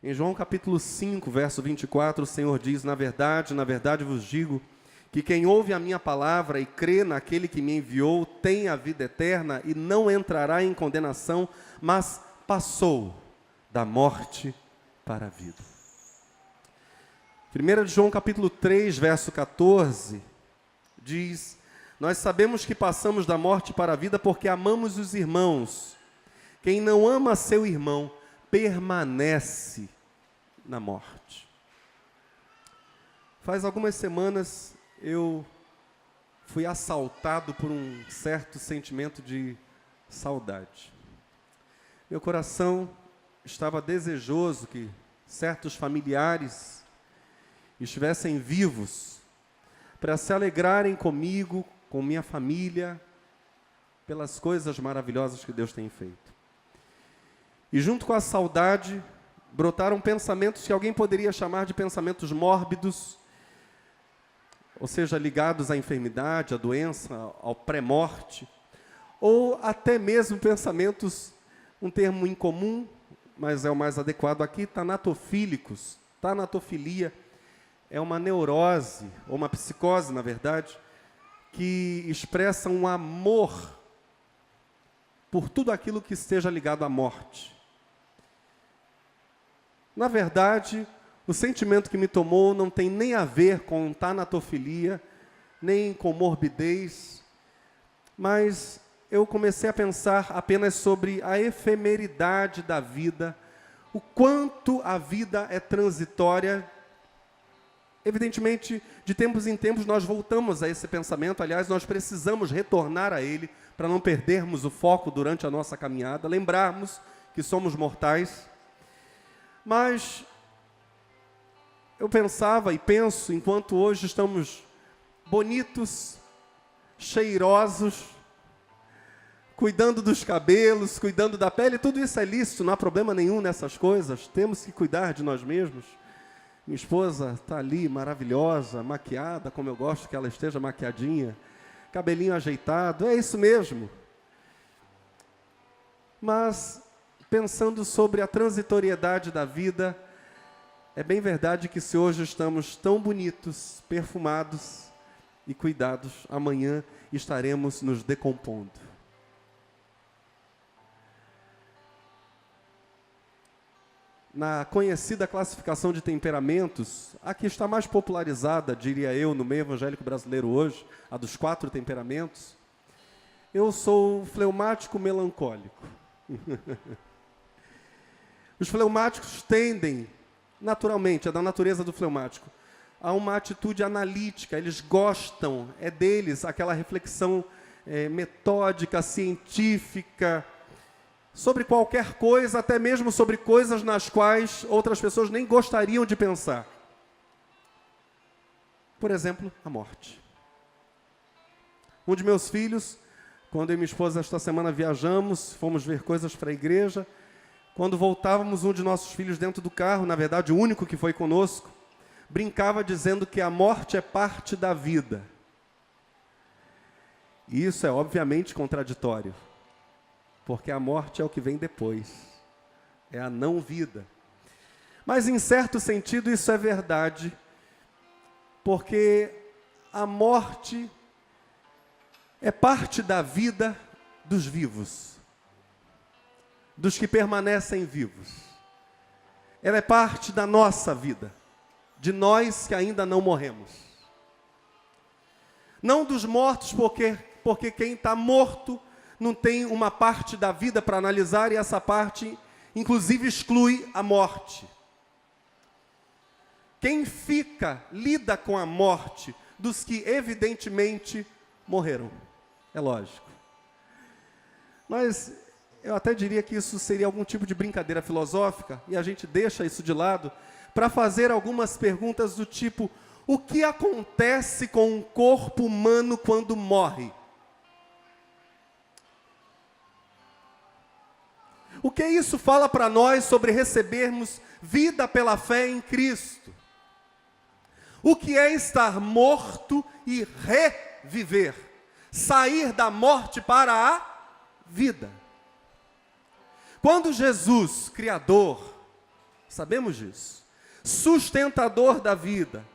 Em João capítulo 5, verso 24, o Senhor diz: na verdade vos digo, que quem ouve a minha palavra e crê naquele que me enviou, tem a vida eterna e não entrará em condenação, mas passou da morte para a vida. 1 de João capítulo 3, verso 14, diz: nós sabemos que passamos da morte para a vida porque amamos os irmãos. Quem não ama seu irmão, permanece na morte. Faz algumas semanas eu fui assaltado por um certo sentimento de saudade. Meu coração estava desejoso que certos familiares estivessem vivos para se alegrarem comigo, com minha família, pelas coisas maravilhosas que Deus tem feito. E junto com a saudade, brotaram pensamentos que alguém poderia chamar de pensamentos mórbidos, ou seja, ligados à enfermidade, à doença, ao pré-morte, ou até mesmo pensamentos, um termo incomum, mas é o mais adequado aqui, tanatofílicos. Tanatofilia é uma neurose, ou uma psicose, na verdade, que expressa um amor por tudo aquilo que esteja ligado à morte. Na verdade, o sentimento que me tomou não tem nem a ver com tanatofilia, nem com morbidez, mas eu comecei a pensar apenas sobre a efemeridade da vida, o quanto a vida é transitória. Evidentemente, de tempos em tempos nós voltamos a esse pensamento, aliás, nós precisamos retornar a ele para não perdermos o foco durante a nossa caminhada, lembrarmos que somos mortais. Mas eu pensava e penso, enquanto hoje estamos bonitos, cheirosos, cuidando dos cabelos, cuidando da pele, tudo isso é lícito, não há problema nenhum nessas coisas, temos que cuidar de nós mesmos. Minha esposa está ali, maravilhosa, maquiada, como eu gosto que ela esteja maquiadinha, cabelinho ajeitado, é isso mesmo. Mas, pensando sobre a transitoriedade da vida, é bem verdade que se hoje estamos tão bonitos, perfumados e cuidados, amanhã estaremos nos decompondo. Na conhecida classificação de temperamentos, a que está mais popularizada, diria eu, no meio evangélico brasileiro hoje, a dos 4 temperamentos, eu sou fleumático melancólico. Os fleumáticos tendem, naturalmente, é da natureza do fleumático, a uma atitude analítica, eles gostam, é deles aquela reflexão metódica, científica, sobre qualquer coisa, até mesmo sobre coisas nas quais outras pessoas nem gostariam de pensar. Por exemplo, a morte. Um de meus filhos, quando eu e minha esposa esta semana viajamos, fomos ver coisas para a igreja, quando voltávamos, um de nossos filhos dentro do carro, na verdade o único que foi conosco, brincava dizendo que a morte é parte da vida. E isso é obviamente contraditório, porque a morte é o que vem depois, é a não-vida. Mas em certo sentido isso é verdade, porque a morte é parte da vida dos vivos, dos que permanecem vivos. Ela é parte da nossa vida, de nós que ainda não morremos. Não dos mortos, porque quem está morto não tem uma parte da vida para analisar, e essa parte, inclusive, exclui a morte. Quem fica, lida com a morte dos que, evidentemente, morreram. É lógico. Mas eu até diria que isso seria algum tipo de brincadeira filosófica, e a gente deixa isso de lado, para fazer algumas perguntas do tipo: o que acontece com um corpo humano quando morre? O que isso fala para nós sobre recebermos vida pela fé em Cristo? O que é estar morto e reviver? Sair da morte para a vida. Quando Jesus, Criador, Sabemos disso. Sustentador da vida.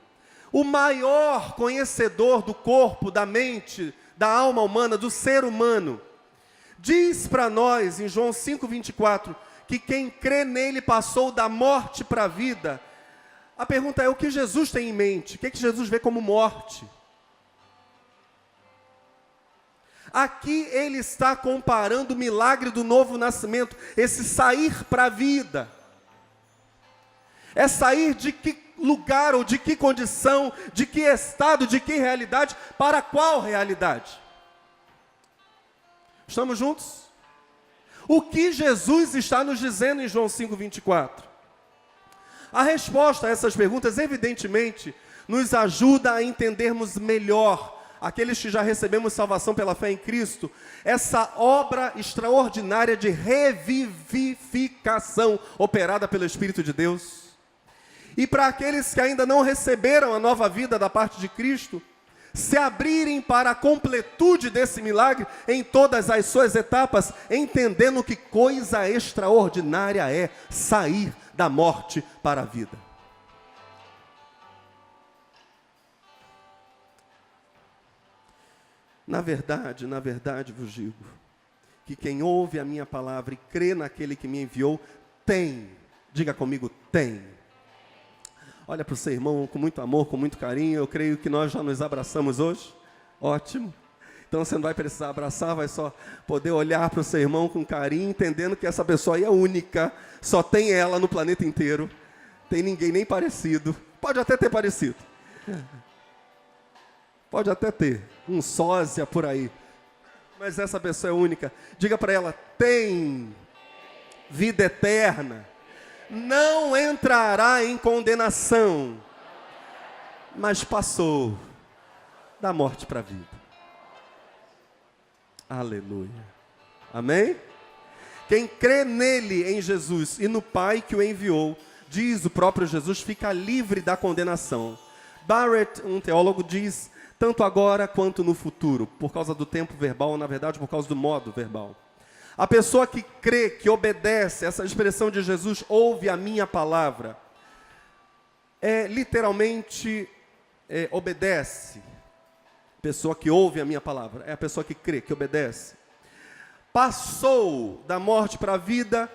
O maior conhecedor do corpo, da mente, da alma humana, do ser humano. Diz para nós, em João 5,24, que quem crê nele passou da morte para a vida. A pergunta é, o que Jesus tem em mente? O que Jesus vê como morte? Aqui ele está comparando o milagre do novo nascimento, esse sair para a vida. É sair de que lugar ou de que condição, de que estado, de que realidade, para qual realidade? Estamos juntos? O que Jesus está nos dizendo em João 5,24? A resposta a essas perguntas, evidentemente, nos ajuda a entendermos melhor, aqueles que já recebemos salvação pela fé em Cristo, essa obra extraordinária de revivificação operada pelo Espírito de Deus. E para aqueles que ainda não receberam a nova vida da parte de Cristo, se abrirem para a completude desse milagre em todas as suas etapas, entendendo que coisa extraordinária é sair da morte para a vida. Na verdade vos digo, que quem ouve a minha palavra e crê naquele que me enviou, tem, diga comigo, tem. Olha para o seu irmão com muito amor, com muito carinho. Eu creio que nós já nos abraçamos hoje. Ótimo. Então você não vai precisar abraçar, vai só poder olhar para o seu irmão com carinho, entendendo que essa pessoa aí é única. Só tem ela no planeta inteiro. Tem ninguém nem parecido. Pode até ter parecido. Pode até ter um sósia por aí. Mas essa pessoa é única. Diga para ela, tem vida eterna. Não entrará em condenação, mas passou da morte para a vida. Aleluia. Amém? Quem crê nele, em Jesus, e no Pai que o enviou, diz o próprio Jesus, fica livre da condenação. Barrett, um teólogo, diz, tanto agora quanto no futuro, por causa do tempo verbal, ou na verdade por causa do modo verbal. A pessoa que crê, que obedece, essa expressão de Jesus, ouve a minha palavra, literalmente obedece. Pessoa que ouve a minha palavra, é a pessoa que crê, que obedece. Passou da morte para a vida,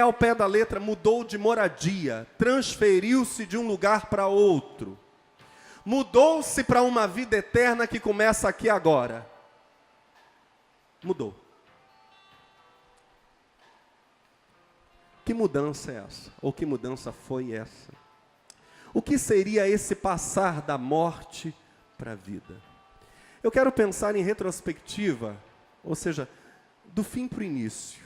ao pé da letra, mudou de moradia, transferiu-se de um lugar para outro. Mudou-se para uma vida eterna que começa aqui agora. Mudou. Que mudança é essa? Ou que mudança foi essa? O que seria esse passar da morte para a vida? Eu quero pensar em retrospectiva, ou seja, do fim para o início.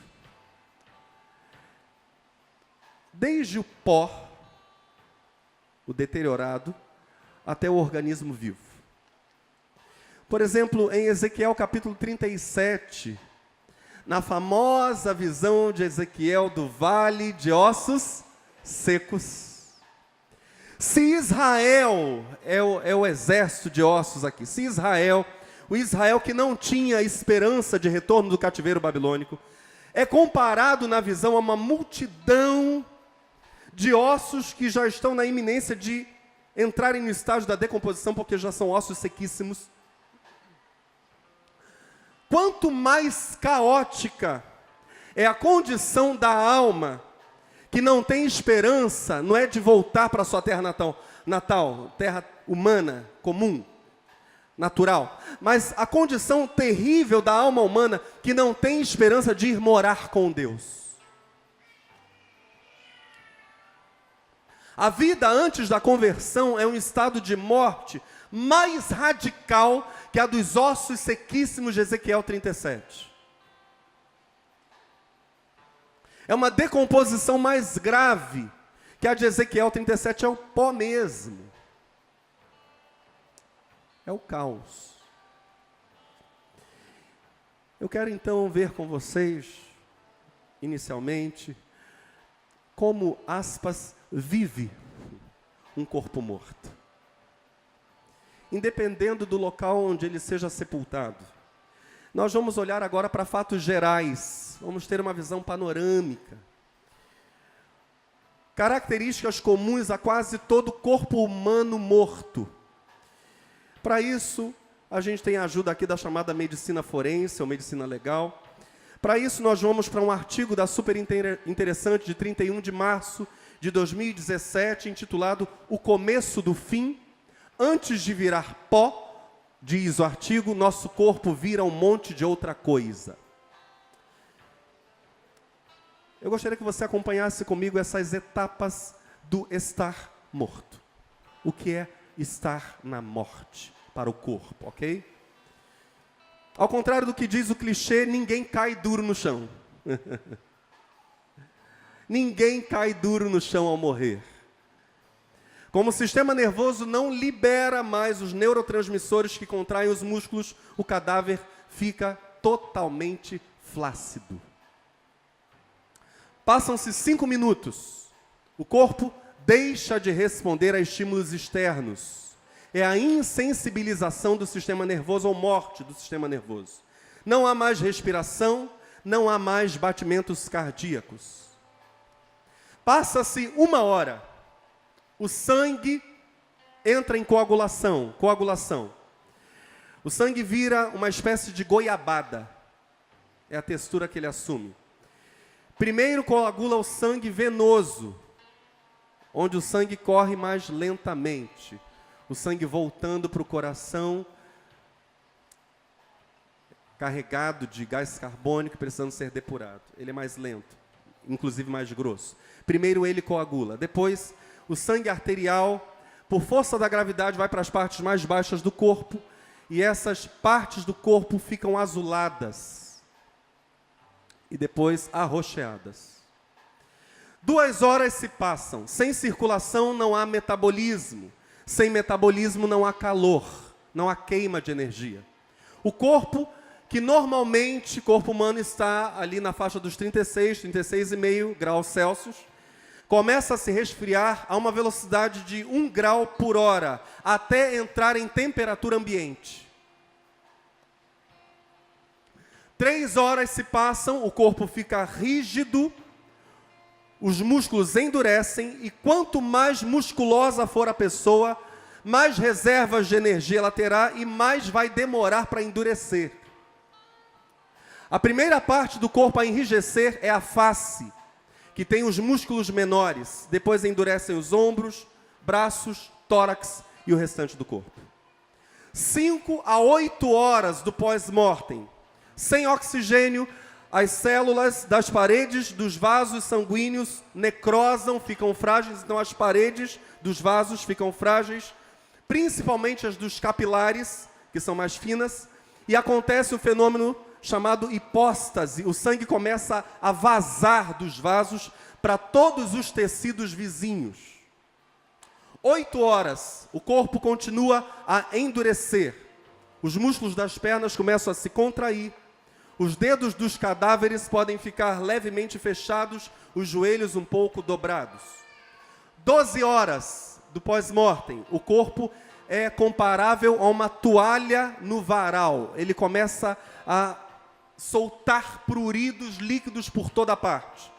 Desde o pó, o deteriorado, até o organismo vivo. Por exemplo, em Ezequiel capítulo 37, na famosa visão de Ezequiel do vale de ossos secos. Se Israel é o exército de ossos aqui, se Israel, o Israel que não tinha esperança de retorno do cativeiro babilônico, é comparado na visão a uma multidão de ossos que já estão na iminência de entrarem no estágio da decomposição, porque já são ossos sequíssimos. Quanto mais caótica é a condição da alma, que não tem esperança, não é de voltar para a sua terra natal, terra humana, comum, natural, mas a condição terrível da alma humana, que não tem esperança de ir morar com Deus. A vida antes da conversão é um estado de morte mais radical que a dos ossos sequíssimos de Ezequiel 37. É uma decomposição mais grave que a de Ezequiel 37, é o pó mesmo. É o caos. Eu quero então ver com vocês, inicialmente, como, aspas, vive um corpo morto. Independendo do local onde ele seja sepultado. Nós vamos olhar agora para fatos gerais. Vamos ter uma visão panorâmica. características comuns a quase todo corpo humano morto. Para isso, a gente tem a ajuda aqui da chamada medicina forense ou medicina legal. Para isso, nós vamos para um artigo da super interessante de 31 de março de 2017, intitulado O Começo do Fim. Antes de virar pó, diz o artigo, nosso corpo vira um monte de outra coisa. Eu gostaria que você acompanhasse comigo essas etapas do estar morto. O que é estar na morte para o corpo, ok? Ao contrário do que diz o clichê, ninguém cai duro no chão. Ninguém cai duro no chão ao morrer. Como o sistema nervoso não libera mais os neurotransmissores que contraem os músculos, o cadáver fica totalmente flácido. Passam-se 5 minutos. O corpo deixa de responder a estímulos externos. É a insensibilização do sistema nervoso ou morte do sistema nervoso. Não há mais respiração, não há mais batimentos cardíacos. Passa-se 1 hora. O sangue entra em coagulação. O sangue vira uma espécie de goiabada. É a textura que ele assume. Primeiro coagula o sangue venoso, onde o sangue corre mais lentamente. O sangue voltando para o coração, carregado de gás carbônico, precisando ser depurado. Ele é mais lento, inclusive mais grosso. Primeiro ele coagula. Depois, o sangue arterial, por força da gravidade, vai para as partes mais baixas do corpo. E essas partes do corpo ficam azuladas. E depois arroxeadas. 2 horas se passam. Sem circulação não há metabolismo. Sem metabolismo não há calor. Não há queima de energia. O corpo, que normalmente, o corpo humano está ali na faixa dos 36,5 graus Celsius, começa a se resfriar a uma velocidade de 1 grau por hora, até entrar em temperatura ambiente. 3 horas se passam, o corpo fica rígido, os músculos endurecem, e quanto mais musculosa for a pessoa, mais reservas de energia ela terá e mais vai demorar para endurecer. A primeira parte do corpo a enrijecer é a face, que tem os músculos menores. Depois endurecem os ombros, braços, tórax e o restante do corpo. 5 a 8 horas do pós-mortem. Sem oxigênio, as células das paredes dos vasos sanguíneos necrosam, ficam frágeis. Então as paredes dos vasos ficam frágeis, principalmente as dos capilares, que são mais finas. E acontece o fenômeno chamado hipóstase. O sangue começa a vazar dos vasos para todos os tecidos vizinhos. 8 horas, o corpo continua a endurecer. Os músculos das pernas começam a se contrair. Os dedos dos cadáveres podem ficar levemente fechados, os joelhos um pouco dobrados. 12 horas do pós-mortem, o corpo é comparável a uma toalha no varal. Ele começa a soltar pruridos líquidos por toda parte.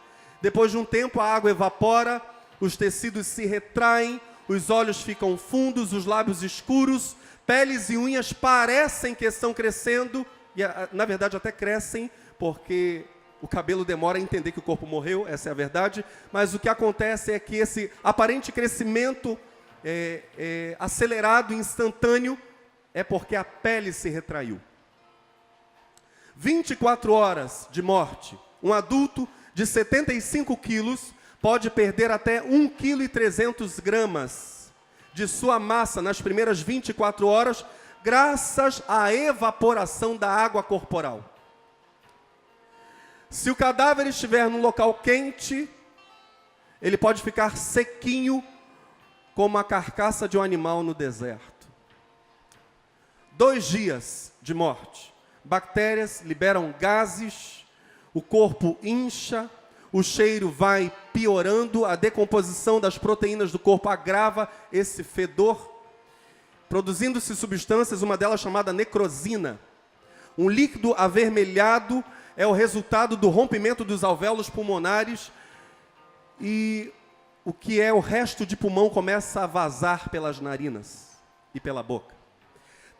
Depois de um tempo, a água evapora, os tecidos se retraem, os olhos ficam fundos, os lábios escuros, peles e unhas parecem que estão crescendo, e na verdade até crescem, porque o cabelo demora a entender que o corpo morreu, essa é a verdade, mas o que acontece é que esse aparente crescimento acelerado, instantâneo, é porque a pele se retraiu. 24 horas de morte. Um adulto de 75 quilos pode perder até 1,3 kg de sua massa nas primeiras 24 horas, graças à evaporação da água corporal. Se o cadáver estiver num local quente, ele pode ficar sequinho, como a carcaça de um animal no deserto. 2 dias de morte. Bactérias liberam gases, o corpo incha, o cheiro vai piorando, a decomposição das proteínas do corpo agrava esse fedor, produzindo-se substâncias, uma delas chamada necrosina. Um líquido avermelhado é o resultado do rompimento dos alvéolos pulmonares e o que é o resto de pulmão começa a vazar pelas narinas e pela boca.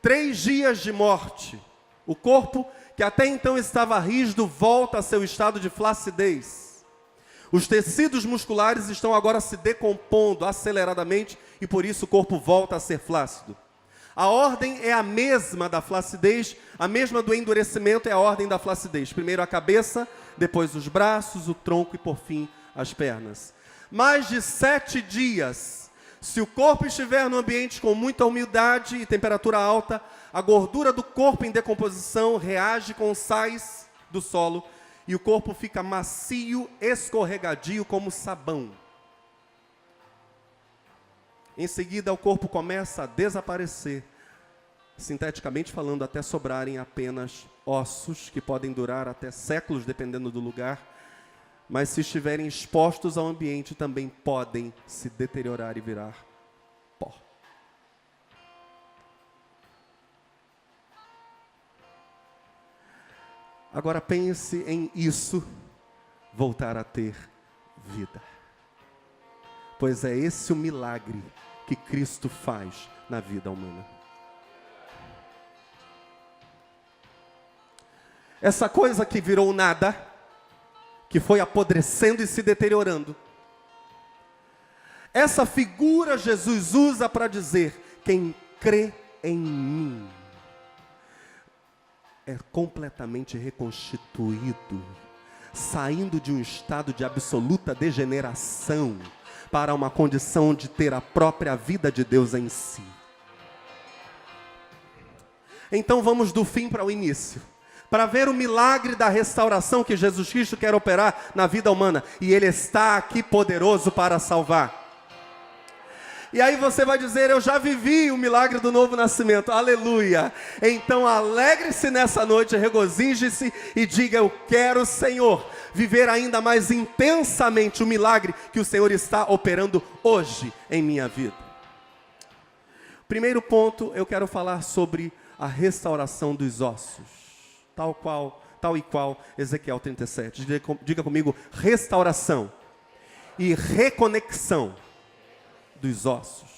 3 dias de morte. O corpo, que até então estava rígido, volta a seu estado de flacidez. Os tecidos musculares estão agora se decompondo aceleradamente e por isso o corpo volta a ser flácido. A ordem é a mesma da flacidez, a mesma do endurecimento é a ordem da flacidez. Primeiro a cabeça, depois os braços, o tronco e por fim as pernas. Mais de 7 dias, se o corpo estiver no ambiente com muita umidade e temperatura alta, a gordura do corpo em decomposição reage com sais do solo e o corpo fica macio, escorregadio como sabão. Em seguida, o corpo começa a desaparecer, sinteticamente falando, até sobrarem apenas ossos que podem durar até séculos, dependendo do lugar, mas se estiverem expostos ao ambiente, também podem se deteriorar e virar pó. Agora pense em isso voltar a ter vida. Pois é esse o milagre que Cristo faz na vida humana. Essa coisa que virou nada, que foi apodrecendo e se deteriorando, essa figura Jesus usa para dizer: quem crê em mim é completamente reconstituído, saindo de um estado de absoluta degeneração para uma condição de ter a própria vida de Deus em si. Então vamos do fim para o início, para ver o milagre da restauração que Jesus Cristo quer operar na vida humana. E Ele está aqui poderoso para salvar. E aí você vai dizer: eu já vivi o milagre do novo nascimento. Aleluia! Então alegre-se nessa noite, regozije-se e diga: eu quero, Senhor, viver ainda mais intensamente o milagre que o Senhor está operando hoje em minha vida. Primeiro ponto, eu quero falar sobre a restauração dos ossos, tal e qual Ezequiel 37. Diga comigo: restauração e reconexão dos ossos.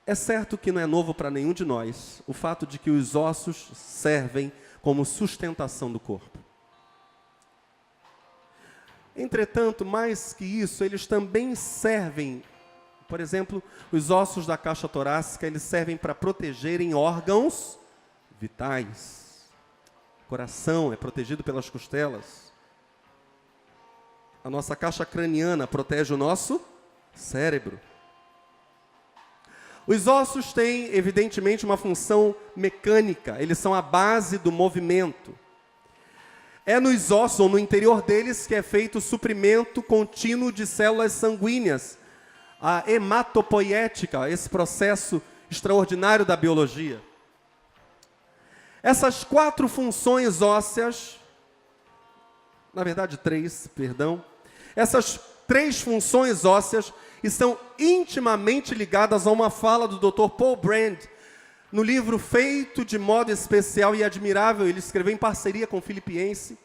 É certo que não é novo para nenhum de nós o fato de que os ossos servem como sustentação do corpo. Entretanto, mais que isso, eles também servem, por exemplo, os ossos da caixa torácica, eles servem para protegerem órgãos vitais. O coração é protegido pelas costelas. A nossa caixa craniana protege o nosso cérebro. Os ossos têm, evidentemente, uma função mecânica. Eles são a base do movimento. É nos ossos, ou no interior deles, que é feito o suprimento contínuo de células sanguíneas. A hematopoética, esse processo extraordinário da biologia. Essas 4 funções ósseas, na verdade 3, perdão. Essas 3 funções ósseas estão intimamente ligadas a uma fala do Dr. Paul Brand, no livro Feito de Modo Especial e Admirável. Ele escreveu em parceria com o Filipense,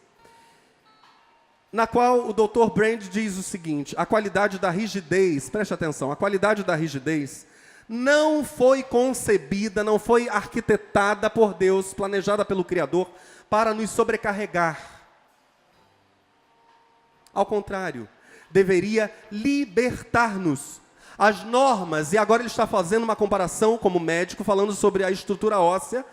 na qual o Dr. Brand diz o seguinte: a qualidade da rigidez, preste atenção, a qualidade da rigidez não foi concebida, não foi arquitetada por Deus, planejada pelo Criador, para nos sobrecarregar. Ao contrário, deveria libertar-nos. As normas, e agora ele está fazendo uma comparação como médico, falando sobre a estrutura óssea,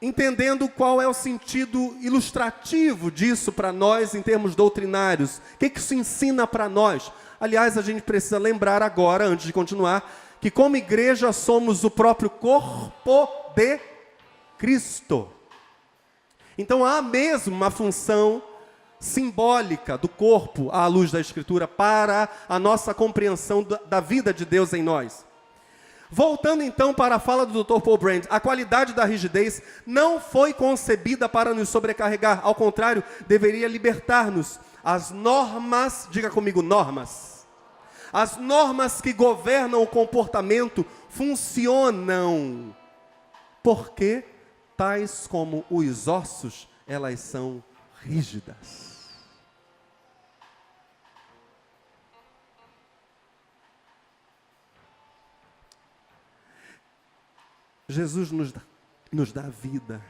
entendendo qual é o sentido ilustrativo disso para nós em termos doutrinários. O que isso ensina para nós? Aliás, a gente precisa lembrar agora, antes de continuar, que como igreja somos o próprio corpo de Cristo. Então há mesmo uma função simbólica do corpo à luz da Escritura para a nossa compreensão da vida de Deus em nós. Voltando então para a fala do Dr. Paul Brand, a qualidade da rigidez não foi concebida para nos sobrecarregar, ao contrário, deveria libertar-nos. As normas, diga comigo, normas. As normas que governam o comportamento funcionam, porque, tais como os ossos, elas são rígidas. Jesus nos dá vida,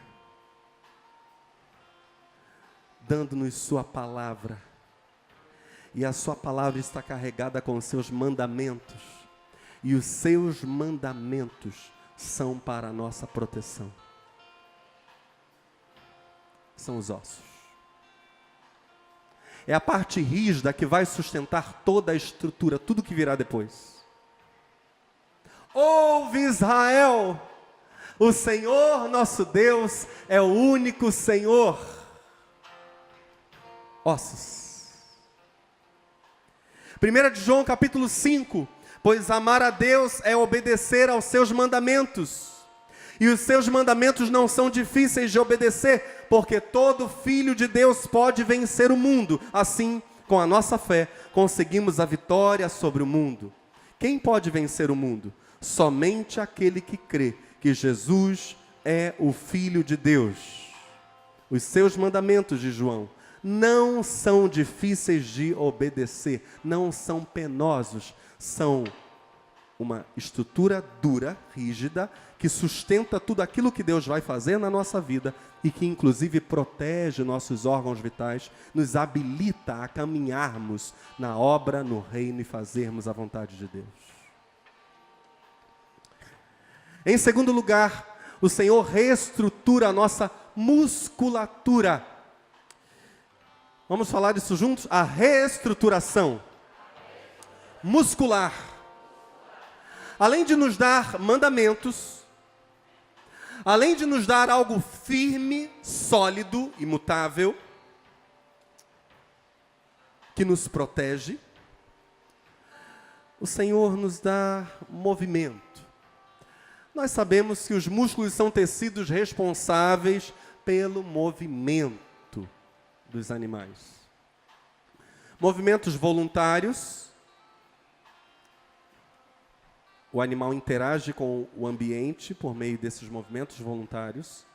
dando-nos sua palavra. E a sua palavra está carregada com os seus mandamentos. E os seus mandamentos são para a nossa proteção. São os ossos. É a parte rígida que vai sustentar toda a estrutura, tudo que virá depois. Ouve Israel, o Senhor nosso Deus é o único Senhor. Ossos. 1 de João capítulo 5, pois amar a Deus é obedecer aos seus mandamentos. E os seus mandamentos não são difíceis de obedecer, porque todo filho de Deus pode vencer o mundo. Assim, com a nossa fé, conseguimos a vitória sobre o mundo. Quem pode vencer o mundo? Somente aquele que crê que Jesus é o Filho de Deus. Os seus mandamentos, de João, não são difíceis de obedecer, não são penosos, são uma estrutura dura, rígida, que sustenta tudo aquilo que Deus vai fazer na nossa vida e que inclusive protege nossos órgãos vitais, nos habilita a caminharmos na obra, no reino e fazermos a vontade de Deus. Em segundo lugar, o Senhor reestrutura a nossa musculatura. Vamos falar disso juntos? A reestruturação muscular. Além de nos dar mandamentos, além de nos dar algo firme, sólido, imutável, que nos protege, o Senhor nos dá movimento. Nós sabemos que os músculos são tecidos responsáveis pelo movimento dos animais. Movimentos voluntários. O animal interage com o ambiente por meio desses movimentos voluntários.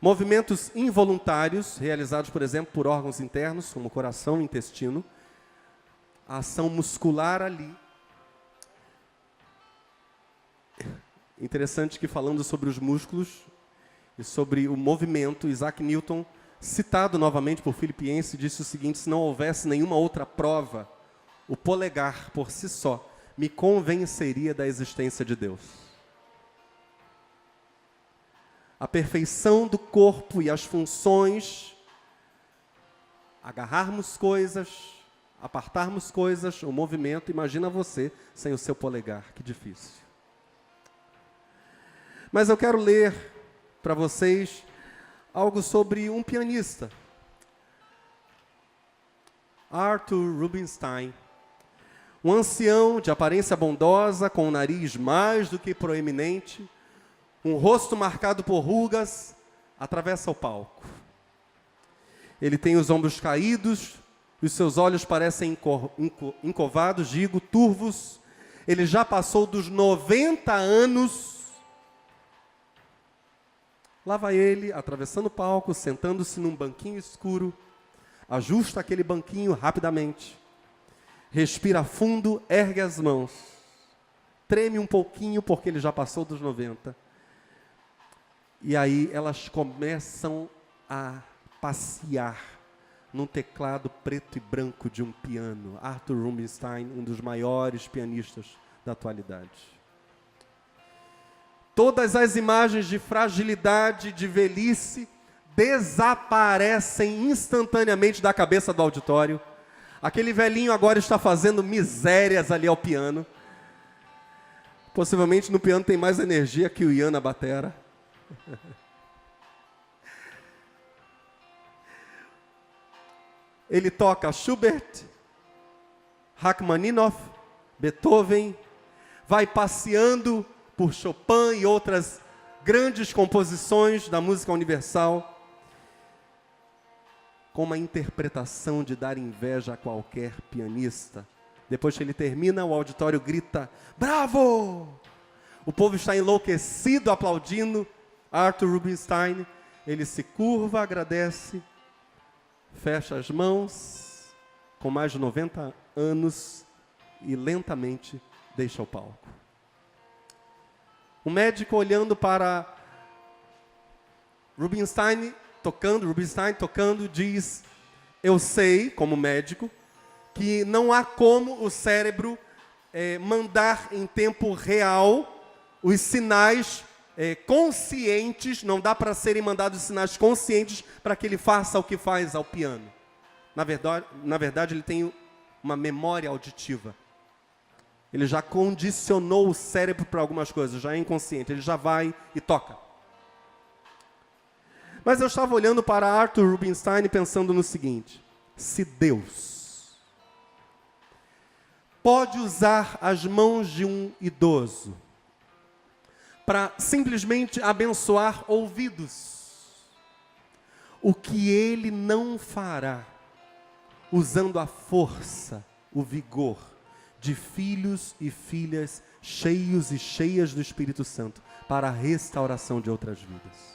Movimentos involuntários, realizados, por exemplo, por órgãos internos, como o coração e o intestino. A ação muscular ali. Interessante que, falando sobre os músculos e sobre o movimento, Isaac Newton, citado novamente por Filipenses, disse o seguinte: se não houvesse nenhuma outra prova, o polegar, por si só, me convenceria da existência de Deus. A perfeição do corpo e as funções, agarrarmos coisas, apartarmos coisas, o movimento, imagina você sem o seu polegar, que difícil. Mas eu quero ler para vocês algo sobre um pianista, Arthur Rubinstein, um ancião de aparência bondosa, com um nariz mais do que proeminente, um rosto marcado por rugas, atravessa o palco. Ele tem os ombros caídos, os seus olhos parecem encovados, digo, turvos. Ele já passou dos 90 anos. Lá vai ele, atravessando o palco, sentando-se num banquinho escuro, ajusta aquele banquinho rapidamente, respira fundo, ergue as mãos, treme um pouquinho porque ele já passou dos 90. E aí elas começam a passear num teclado preto e branco de um piano. Arthur Rubinstein, um dos maiores pianistas da atualidade. Todas as imagens de fragilidade, de velhice, desaparecem instantaneamente da cabeça do auditório. Aquele velhinho agora está fazendo misérias ali ao piano. Possivelmente no piano tem mais energia que o Ian na batera. Ele toca Schubert, Rachmaninoff, Beethoven, vai passeando por Chopin e outras grandes composições da música universal, com uma interpretação de dar inveja a qualquer pianista. Depois que ele termina, o auditório grita: bravo! O povo está enlouquecido, aplaudindo Arthur Rubinstein. Ele se curva, agradece, fecha as mãos, com mais de 90 anos, e lentamente deixa o palco. O médico olhando para Rubinstein tocando, diz: eu sei, como médico, que não há como o cérebro mandar em tempo real os sinais conscientes, não dá para serem mandados sinais conscientes para que ele faça o que faz ao piano. Na verdade, ele tem uma memória auditiva. Ele já condicionou o cérebro para algumas coisas, já é inconsciente, ele já vai e toca. Mas eu estava olhando para Arthur Rubinstein pensando no seguinte: se Deus pode usar as mãos de um idoso para simplesmente abençoar ouvidos, o que Ele não fará usando a força, o vigor de filhos e filhas cheios e cheias do Espírito Santo para a restauração de outras vidas?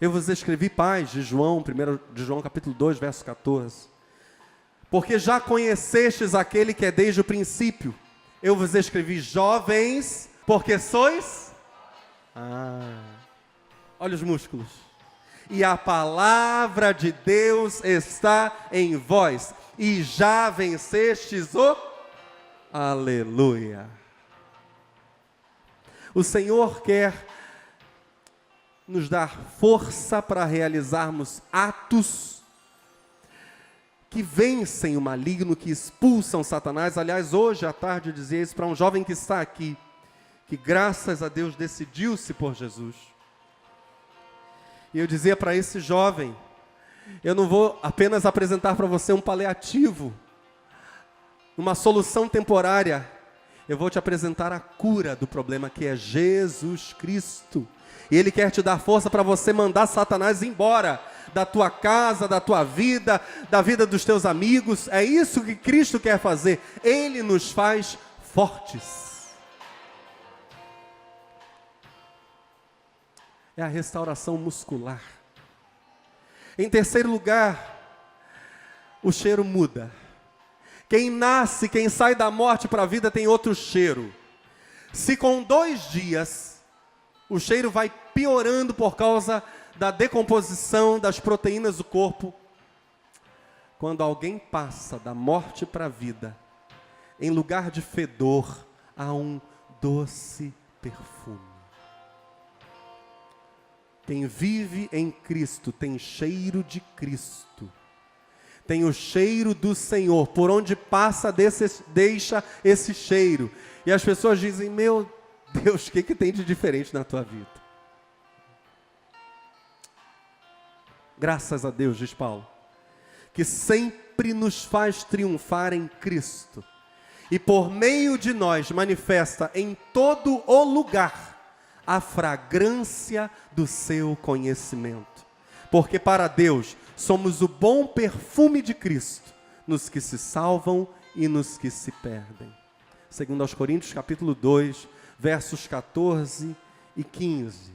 Eu vos escrevi, pais, de João, 1 de João capítulo 2, verso 14. Porque já conhecestes aquele que é desde o princípio. Eu vos escrevi, jovens, porque sois... olha os músculos. E a palavra de Deus está em vós. E já vencestes o... Aleluia. O Senhor quer nos dar força para realizarmos atos que vencem o maligno, que expulsam Satanás. Aliás, hoje à tarde eu dizia isso para um jovem que está aqui, que graças a Deus decidiu-se por Jesus. E eu dizia para esse jovem: eu não vou apenas apresentar para você um paliativo, uma solução temporária, eu vou te apresentar a cura do problema, que é Jesus Cristo. E Ele quer te dar força para você mandar Satanás embora da tua casa, da tua vida, da vida dos teus amigos. É isso que Cristo quer fazer. Ele nos faz fortes. É a restauração muscular. Em terceiro lugar, o cheiro muda. Quem nasce, quem sai da morte para a vida tem outro cheiro. Se com 2 dias o cheiro vai piorando por causa da decomposição das proteínas do corpo, quando alguém passa da morte para a vida, em lugar de fedor, há um doce perfume. Quem vive em Cristo tem cheiro de Cristo, tem o cheiro do Senhor, por onde passa deixa esse cheiro, e as pessoas dizem: meu Deus, o que tem de diferente na tua vida? Graças a Deus, diz Paulo, que sempre nos faz triunfar em Cristo, e por meio de nós manifesta em todo o lugar a fragrância do seu conhecimento. Porque para Deus somos o bom perfume de Cristo, nos que se salvam e nos que se perdem. Segundo aos Coríntios, capítulo 2, versos 14 e 15.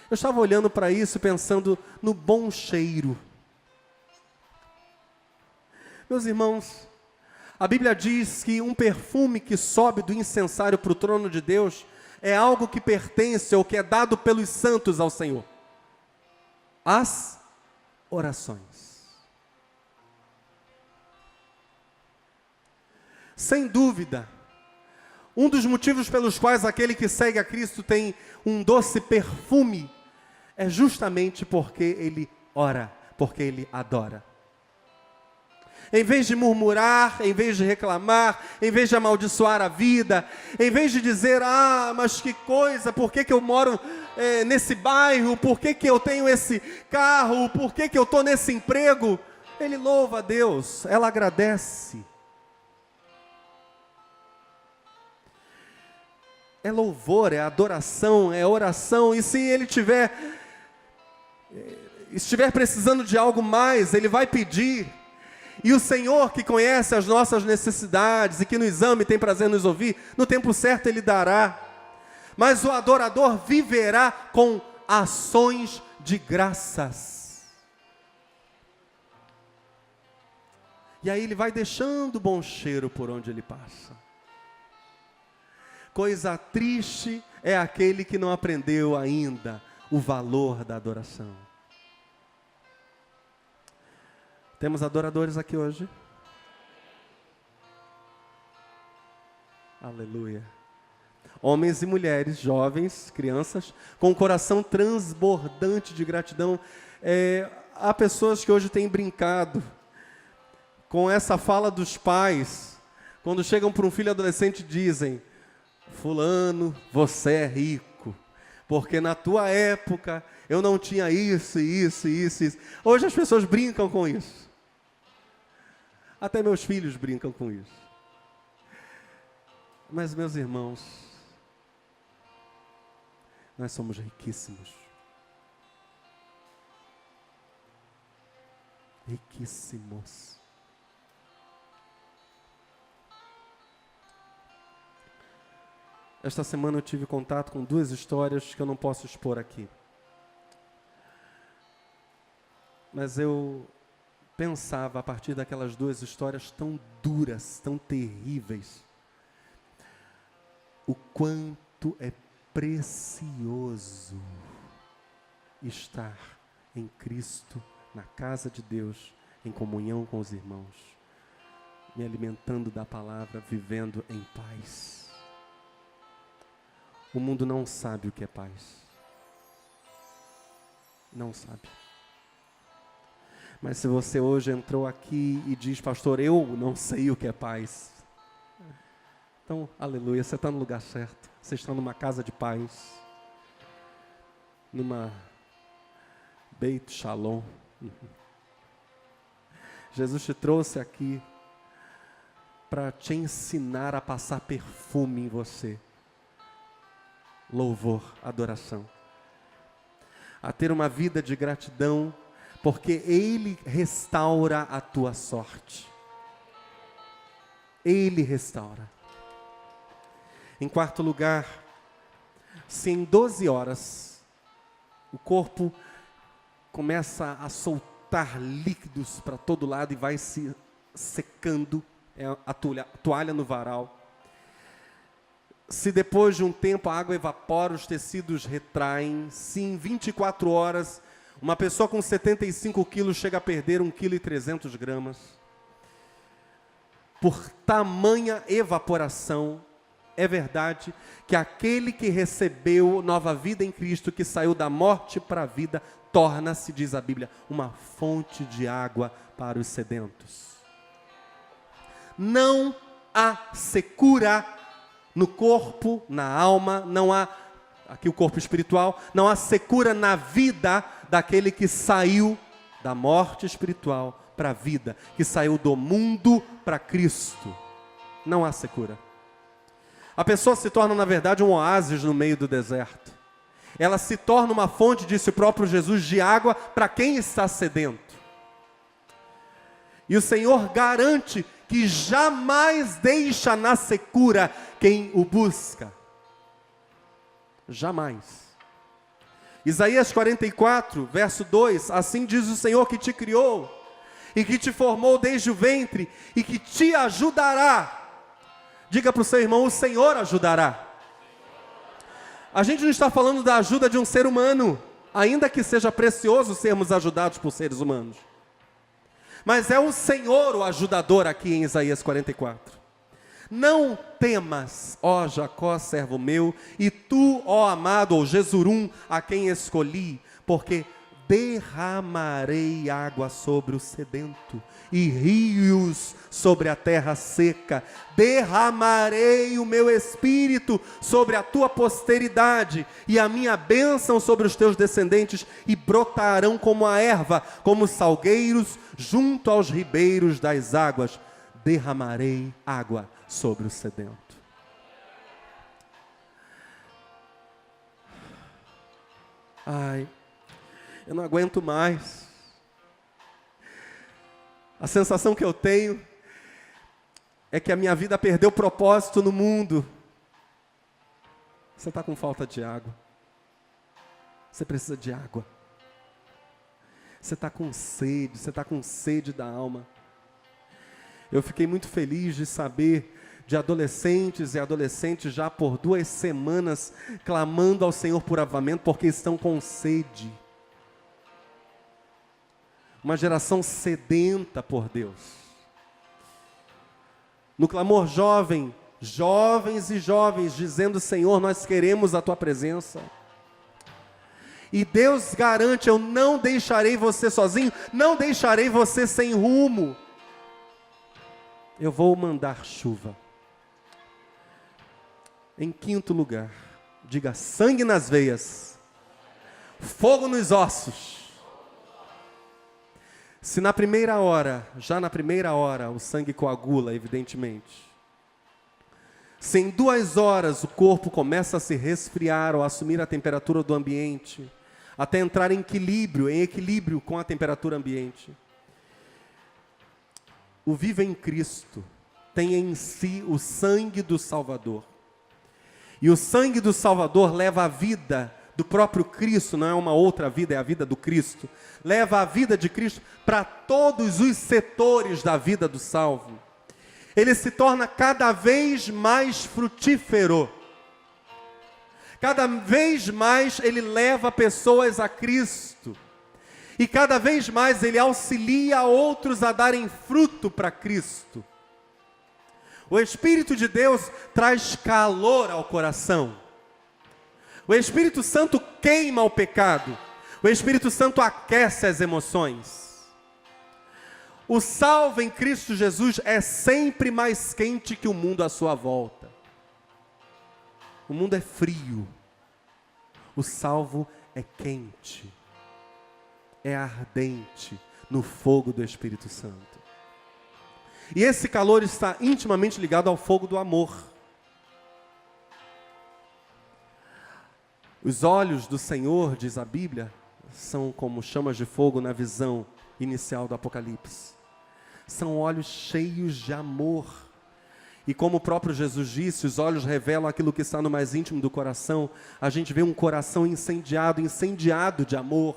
Eu estava olhando para isso, pensando no bom cheiro. Meus irmãos, a Bíblia diz que um perfume que sobe do incensário para o trono de Deus é algo que pertence ou que é dado pelos santos ao Senhor. As orações. Sem dúvida, um dos motivos pelos quais aquele que segue a Cristo tem um doce perfume é justamente porque ele ora, porque ele adora. Em vez de murmurar, em vez de reclamar, em vez de amaldiçoar a vida, em vez de dizer: mas que coisa, por que eu moro nesse bairro, por que eu tenho esse carro, por que eu estou nesse emprego, ele louva a Deus, ela agradece. É louvor, é adoração, é oração. E se ele estiver precisando de algo mais, ele vai pedir. E o Senhor, que conhece as nossas necessidades e que nos ama e tem prazer em nos ouvir, no tempo certo Ele dará. Mas o adorador viverá com ações de graças. E aí ele vai deixando o bom cheiro por onde ele passa. Coisa triste é aquele que não aprendeu ainda o valor da adoração. Temos adoradores aqui hoje? Aleluia. Homens e mulheres, jovens, crianças, com o coração transbordante de gratidão. Há pessoas que hoje têm brincado com essa fala dos pais, quando chegam para um filho adolescente dizem: fulano, você é rico, porque na tua época eu não tinha isso, isso, isso, isso. Hoje as pessoas brincam com isso. Até meus filhos brincam com isso. Mas, meus irmãos, nós somos riquíssimos. Riquíssimos. Esta semana eu tive contato com 2 histórias que eu não posso expor aqui. Mas eu pensava, a partir daquelas 2 histórias tão duras, tão terríveis, o quanto é precioso estar em Cristo, na casa de Deus, em comunhão com os irmãos, me alimentando da palavra, vivendo em paz. O mundo não sabe o que é paz. Não sabe. Mas se você hoje entrou aqui e diz: pastor, eu não sei o que é paz. Então, aleluia, você está no lugar certo. Você está numa casa de paz. Numa Beit Shalom. Jesus te trouxe aqui para te ensinar a passar perfume em você. Louvor, adoração. A ter uma vida de gratidão, porque Ele restaura a tua sorte. Ele restaura. Em quarto lugar, se em 12 horas o corpo começa a soltar líquidos para todo lado e vai se secando, a toalha no varal. Se depois de um tempo a água evapora, os tecidos retraem. Se em 24 horas uma pessoa com 75 quilos chega a perder 1,3 kg, por tamanha evaporação, é verdade que aquele que recebeu nova vida em Cristo, que saiu da morte para a vida, torna-se, diz a Bíblia, uma fonte de água para os sedentos. Não há secura no corpo, na alma, não há, aqui o corpo espiritual, não há secura na vida daquele que saiu da morte espiritual para a vida, que saiu do mundo para Cristo. Não há secura. A pessoa se torna, na verdade, um oásis no meio do deserto. Ela se torna uma fonte, disse o próprio Jesus, de água para quem está sedento. E o Senhor garante que jamais deixa na secura quem o busca. Jamais. Isaías 44, verso 2, assim diz o Senhor que te criou, e que te formou desde o ventre, e que te ajudará. Diga para o seu irmão: o Senhor ajudará. A gente não está falando da ajuda de um ser humano, ainda que seja precioso sermos ajudados por seres humanos. Mas é o Senhor o ajudador aqui em Isaías 44. Não temas, ó Jacó, servo meu, e tu, ó amado, ou Jesurum, a quem escolhi, porque derramarei água sobre o sedento e rios sobre a terra seca. Derramarei o meu espírito sobre a tua posteridade e a minha bênção sobre os teus descendentes, e brotarão como a erva, como salgueiros junto aos ribeiros das águas. Derramarei água sobre o sedento. Ai, eu não aguento mais. A sensação que eu tenho é que a minha vida perdeu propósito no mundo. Você está com falta de água. Você precisa de água. Você está com sede, você está com sede da alma. Eu fiquei muito feliz de saber de adolescentes e adolescentes já por 2 semanas clamando ao Senhor por avivamento porque estão com sede. Uma geração sedenta por Deus. No clamor jovem, jovens e jovens dizendo: Senhor, nós queremos a Tua presença. E Deus garante: eu não deixarei você sozinho, não deixarei você sem rumo. Eu vou mandar chuva. Em quinto lugar, diga: sangue nas veias, fogo nos ossos. Se na primeira hora, já na primeira hora, o sangue coagula, evidentemente. Se em 2 horas o corpo começa a se resfriar ou a assumir a temperatura do ambiente, até entrar em equilíbrio com a temperatura ambiente. O vivo em Cristo tem em si o sangue do Salvador. E o sangue do Salvador leva a vida do próprio Cristo, não é uma outra vida, é a vida do Cristo. Leva a vida de Cristo para todos os setores da vida do salvo. Ele se torna cada vez mais frutífero. Cada vez mais ele leva pessoas a Cristo. E cada vez mais ele auxilia outros a darem fruto para Cristo. O Espírito de Deus traz calor ao coração. O Espírito Santo queima o pecado. O Espírito Santo aquece as emoções. O salvo em Cristo Jesus é sempre mais quente que o mundo à sua volta. O mundo é frio. O salvo é quente. É ardente no fogo do Espírito Santo. E esse calor está intimamente ligado ao fogo do amor. Os olhos do Senhor, diz a Bíblia, são como chamas de fogo na visão inicial do Apocalipse. São olhos cheios de amor. E como o próprio Jesus disse, os olhos revelam aquilo que está no mais íntimo do coração. A gente vê um coração incendiado de amor.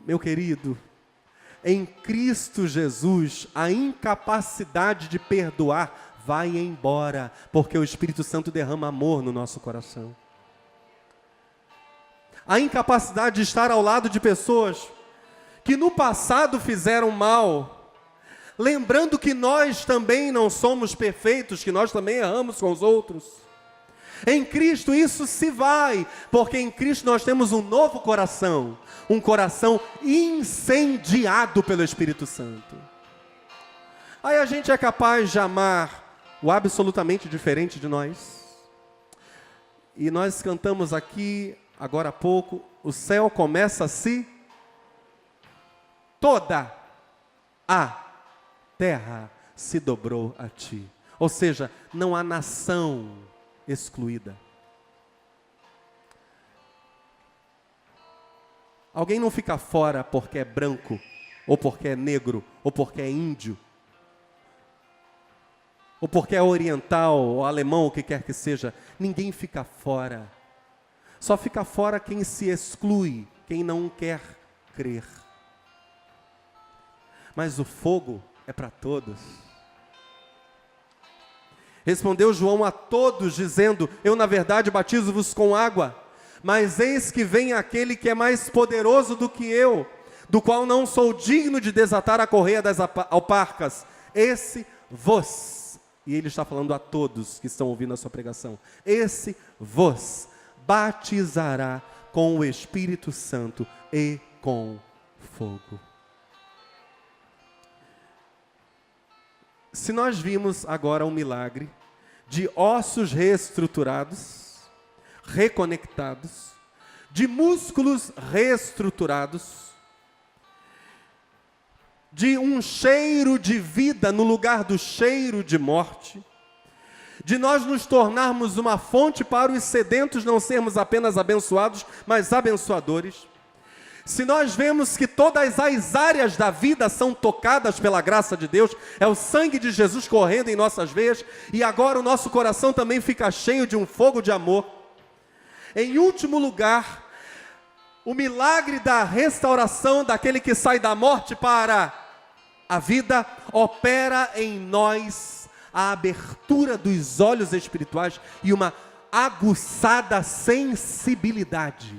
Meu querido, em Cristo Jesus, a incapacidade de perdoar vai embora, porque o Espírito Santo derrama amor no nosso coração. A incapacidade de estar ao lado de pessoas que no passado fizeram mal, lembrando que nós também não somos perfeitos, que nós também erramos com os outros. Em Cristo isso se vai, porque em Cristo nós temos um novo coração, um coração incendiado pelo Espírito Santo. Aí a gente é capaz de amar o absolutamente diferente de nós. E nós cantamos aqui, agora há pouco, o céu começa a se... Toda a terra se dobrou a ti. Ou seja, não há nação excluída. Alguém não fica fora porque é branco, ou porque é negro, ou porque é índio, ou porque é oriental, ou alemão, o que quer que seja. Ninguém fica fora. Só fica fora quem se exclui, quem não quer crer. Mas o fogo é para todos. Respondeu João a todos, dizendo: eu na verdade batizo-vos com água, mas eis que vem aquele que é mais poderoso do que eu, do qual não sou digno de desatar a correia das alparcas. Esse vos, e ele está falando a todos que estão ouvindo a sua pregação, esse vos batizará com o Espírito Santo e com fogo. Se nós vimos agora um milagre de ossos reestruturados, reconectados, de músculos reestruturados, de um cheiro de vida no lugar do cheiro de morte, de nós nos tornarmos uma fonte para os sedentos não sermos apenas abençoados, mas abençoadores. Se nós vemos que todas as áreas da vida são tocadas pela graça de Deus, é o sangue de Jesus correndo em nossas veias, e agora o nosso coração também fica cheio de um fogo de amor. Em último lugar, o milagre da restauração daquele que sai da morte para A vida opera em nós a abertura dos olhos espirituais e uma aguçada sensibilidade.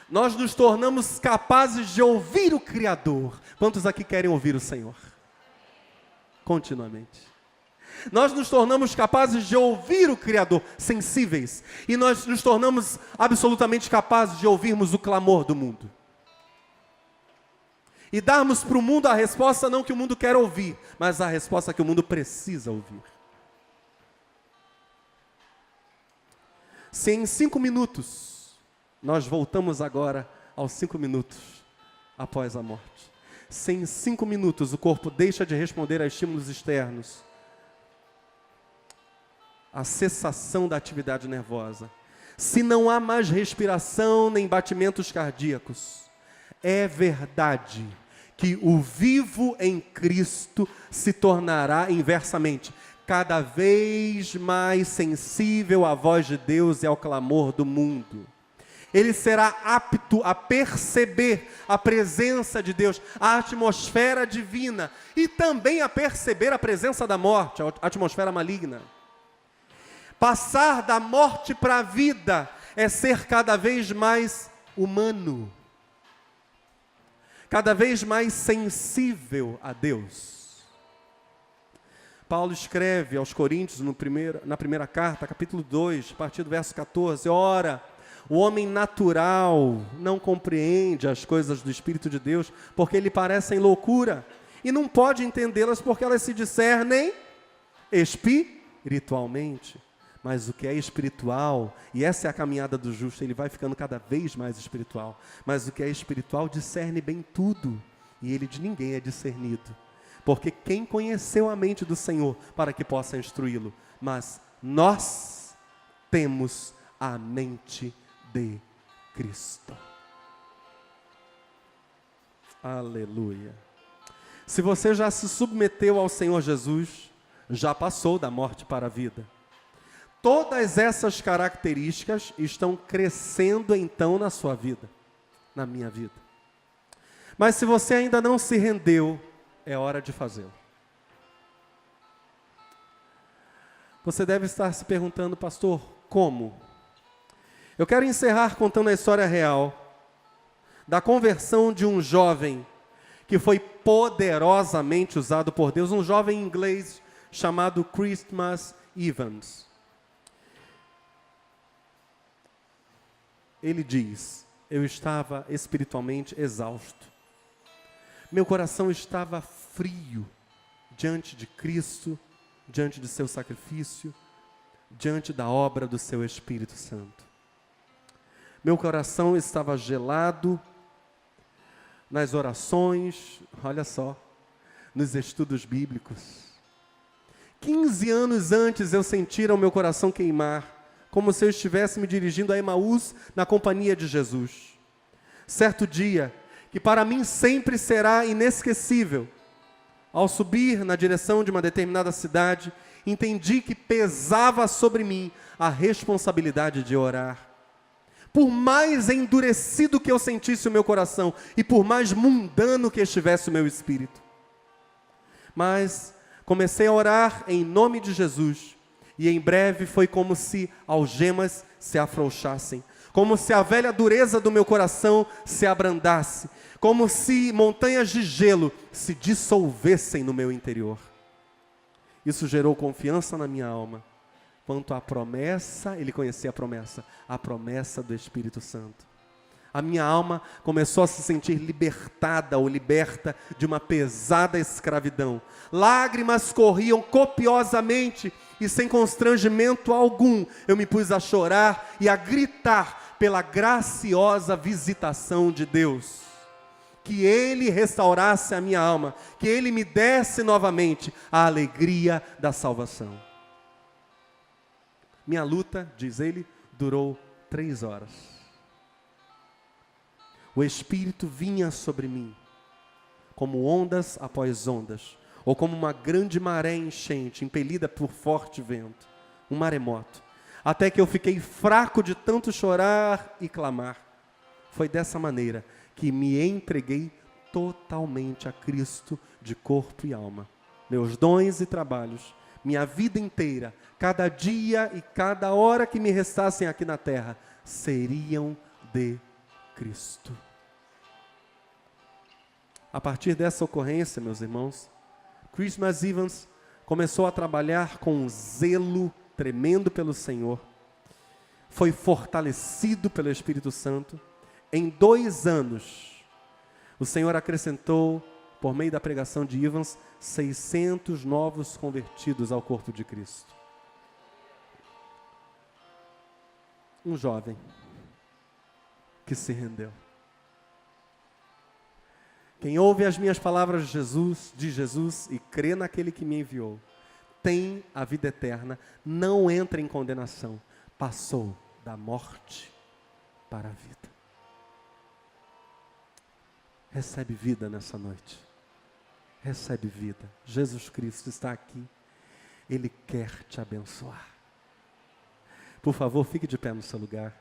Nós nos tornamos capazes de ouvir o Criador. Quantos aqui querem ouvir o Senhor? Continuamente. Nós nos tornamos capazes de ouvir o Criador, sensíveis. E nós nos tornamos absolutamente capazes de ouvirmos o clamor do mundo. E darmos para o mundo a resposta não que o mundo quer ouvir, mas a resposta que o mundo precisa ouvir. Se em 5 minutos, nós voltamos agora aos 5 minutos após a morte. Se em 5 minutos o corpo deixa de responder a estímulos externos, a cessação da atividade nervosa, se não há mais respiração nem batimentos cardíacos, é verdade que o vivo em Cristo se tornará inversamente cada vez mais sensível à voz de Deus e ao clamor do mundo. Ele será apto a perceber a presença de Deus, a atmosfera divina, e também a perceber a presença da morte, a atmosfera maligna. Passar da morte para a vida é ser cada vez mais humano, cada vez mais sensível a Deus. Paulo escreve aos Coríntios, na primeira carta, capítulo 2, a partir do verso 14, ora, o homem natural não compreende as coisas do Espírito de Deus, porque lhe parecem loucura, e não pode entendê-las porque elas se discernem espiritualmente. Mas o que é espiritual, e essa é a caminhada do justo, ele vai ficando cada vez mais espiritual. Mas o que é espiritual discerne bem tudo, e ele de ninguém é discernido. Porque quem conheceu a mente do Senhor para que possa instruí-lo? Mas nós temos a mente de Cristo. Aleluia. Se você já se submeteu ao Senhor Jesus, já passou da morte para a vida. Todas essas características estão crescendo então na sua vida, na minha vida. Mas se você ainda não se rendeu, é hora de fazê-lo. Você deve estar se perguntando, pastor, como? Eu quero encerrar contando a história real da conversão de um jovem que foi poderosamente usado por Deus, um jovem inglês chamado Christmas Evans. Ele diz, eu estava espiritualmente exausto. Meu coração estava frio diante de Cristo, diante de seu sacrifício, diante da obra do seu Espírito Santo. Meu coração estava gelado nas orações, olha só, nos estudos bíblicos. 15 anos antes eu sentira o meu coração queimar, como se eu estivesse me dirigindo a Emaús na companhia de Jesus. Certo dia, que para mim sempre será inesquecível, ao subir na direção de uma determinada cidade, entendi que pesava sobre mim a responsabilidade de orar. Por mais endurecido que eu sentisse o meu coração e por mais mundano que estivesse o meu espírito. Mas comecei a orar em nome de Jesus. E em breve foi como se algemas se afrouxassem, como se a velha dureza do meu coração se abrandasse, como se montanhas de gelo se dissolvessem no meu interior. Isso gerou confiança na minha alma, quanto à promessa, ele conhecia a promessa do Espírito Santo. A minha alma começou a se sentir libertada ou liberta de uma pesada escravidão. Lágrimas corriam copiosamente e sem constrangimento algum, eu me pus a chorar e a gritar pela graciosa visitação de Deus. Que Ele restaurasse a minha alma, que Ele me desse novamente a alegria da salvação. Minha luta, diz ele, durou 3 horas. O Espírito vinha sobre mim, como ondas após ondas, ou como uma grande maré enchente, impelida por forte vento, um maremoto, até que eu fiquei fraco de tanto chorar e clamar. Foi dessa maneira que me entreguei totalmente a Cristo de corpo e alma. Meus dons e trabalhos, minha vida inteira, cada dia e cada hora que me restassem aqui na terra, seriam de Cristo. A partir dessa ocorrência, meus irmãos, Christmas Evans começou a trabalhar com um zelo tremendo pelo Senhor. Foi fortalecido pelo Espírito Santo. Em 2 anos, o Senhor acrescentou, por meio da pregação de Evans, 600 novos convertidos ao corpo de Cristo. Um jovem que se rendeu. Quem ouve as minhas palavras de Jesus e crê naquele que me enviou, tem a vida eterna, não entra em condenação, passou da morte para a vida. Recebe vida nessa noite. Recebe vida. Jesus Cristo está aqui. Ele quer te abençoar. Por favor, fique de pé no seu lugar.